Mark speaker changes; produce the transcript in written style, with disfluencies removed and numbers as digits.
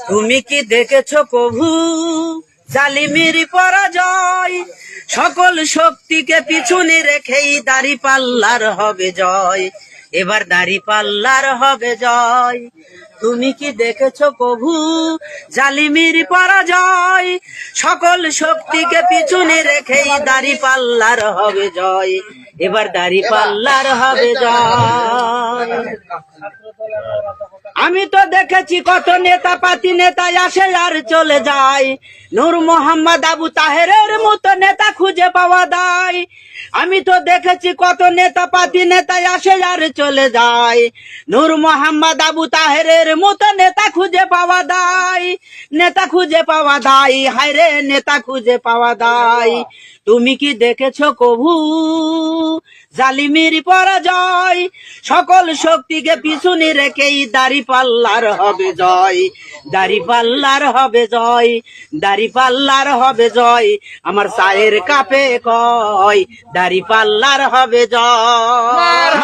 Speaker 1: তুমি কি দেখেছো কভু জালিমের পরাজয়? সকল শক্তিকে পিছনে রেখেই দাঁড়িপাল্লার হবে জয়। এবার দাঁড়িপাল্লার হবে জয়। তুমি কি দেখেছো কভু জালিমের পরাজয়? সকল শক্তিকে পিছনে রেখেই দাঁড়িপাল্লার হবে জয়। এবার দাঁড়িপাল্লার হবে জয়। আমি তো দেখেছি কত নেতা পাতি, নেতা আসে আর চলে যায়। নূর মোহাম্মদ আবু তাহেরের মতো নেতা খুঁজে পাওয়া দায়। আমি তো দেখেছি কত নেতা পাতি, নেতা আসে আর চলে যায়। নূর মোহাম্মদ আবু তাহেরের মতো নেতা খুঁজে পাওয়া দায়। নেতা খুঁজে পাওয়া দায়, হায়রে নেতা খুঁজে পাওয়া দায়। তুমি কি দেখেছো কভু জালিমের পরাজয়? সকল শক্তিকে পিছনে রেখেই দাঁড়িপাল্লার হবে জয়। দাঁড়িপাল্লার হবে জয়। দাঁড়িপাল্লার হবে জয়। আমার চায়ের কাপে কয় দাঁড়িপাল্লার হবে জয়।